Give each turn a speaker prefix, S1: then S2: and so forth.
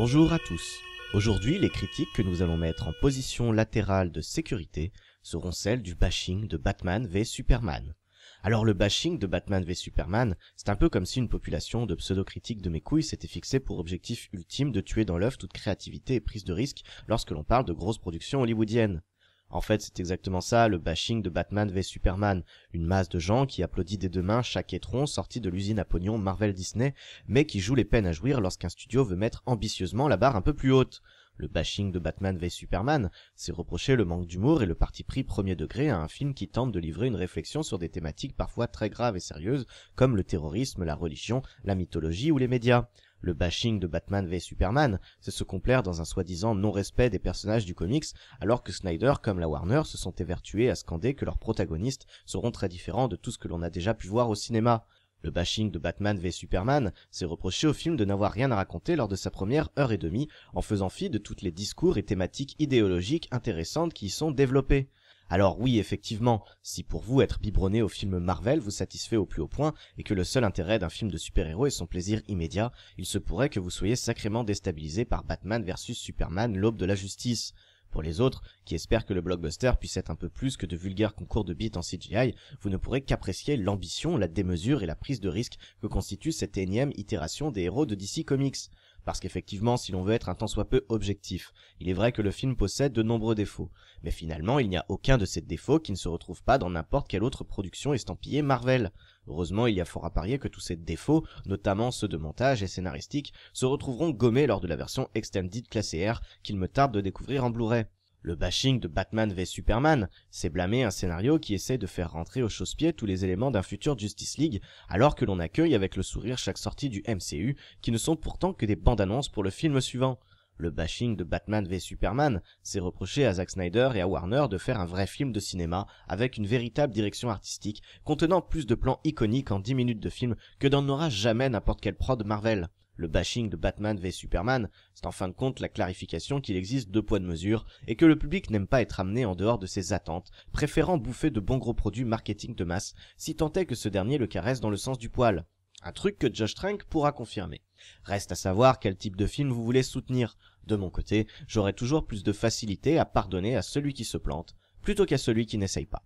S1: Bonjour à tous. Aujourd'hui, les critiques que nous allons mettre en position latérale de sécurité seront celles du bashing de Batman v Superman. Alors le bashing de Batman v Superman, c'est un peu comme si une population de pseudo-critiques de mes couilles s'était fixé pour objectif ultime de tuer dans l'œuf toute créativité et prise de risque lorsque l'on parle de grosses productions hollywoodiennes. En fait, c'est exactement ça, le bashing de Batman v Superman. Une masse de gens qui applaudit des deux mains chaque étron sorti de l'usine à pognon Marvel Disney, mais qui joue les peines à jouir lorsqu'un studio veut mettre ambitieusement la barre un peu plus haute. Le bashing de Batman v Superman, c'est reprocher le manque d'humour et le parti pris premier degré à un film qui tente de livrer une réflexion sur des thématiques parfois très graves et sérieuses, comme le terrorisme, la religion, la mythologie ou les médias. Le bashing de Batman v Superman, c'est se complaire dans un soi-disant non-respect des personnages du comics, alors que Snyder comme la Warner se sont évertués à scander que leurs protagonistes seront très différents de tout ce que l'on a déjà pu voir au cinéma. Le bashing de Batman v Superman, c'est reprocher au film de n'avoir rien à raconter lors de sa première heure et demie, en faisant fi de toutes les discours et thématiques idéologiques intéressantes qui y sont développées. Alors oui, effectivement, si pour vous être biberonné au film Marvel vous satisfait au plus haut point et que le seul intérêt d'un film de super-héros est son plaisir immédiat, il se pourrait que vous soyez sacrément déstabilisé par Batman vs Superman, l'aube de la justice. Pour les autres, qui espèrent que le blockbuster puisse être un peu plus que de vulgaires concours de beats en CGI, vous ne pourrez qu'apprécier l'ambition, la démesure et la prise de risque que constitue cette énième itération des héros de DC Comics. Parce qu'effectivement, si l'on veut être un tant soit peu objectif, il est vrai que le film possède de nombreux défauts. Mais finalement, il n'y a aucun de ces défauts qui ne se retrouve pas dans n'importe quelle autre production estampillée Marvel. Heureusement, il y a fort à parier que tous ces défauts, notamment ceux de montage et scénaristique, se retrouveront gommés lors de la version Extended classée R qu'il me tarde de découvrir en Blu-ray. Le bashing de Batman v Superman, c'est blâmer un scénario qui essaie de faire rentrer au chausse-pied tous les éléments d'un futur Justice League, alors que l'on accueille avec le sourire chaque sortie du MCU, qui ne sont pourtant que des bandes-annonces pour le film suivant. Le bashing de Batman v Superman, c'est reprocher à Zack Snyder et à Warner de faire un vrai film de cinéma avec une véritable direction artistique, contenant plus de plans iconiques en 10 minutes de film que n'en aura jamais n'importe quelle prod Marvel. Le bashing de Batman v Superman, c'est en fin de compte la clarification qu'il existe deux poids de mesure et que le public n'aime pas être amené en dehors de ses attentes, préférant bouffer de bons gros produits marketing de masse, si tant est que ce dernier le caresse dans le sens du poil. Un truc que Josh Trank pourra confirmer. Reste à savoir quel type de film vous voulez soutenir. De mon côté, j'aurai toujours plus de facilité à pardonner à celui qui se plante, plutôt qu'à celui qui n'essaye pas.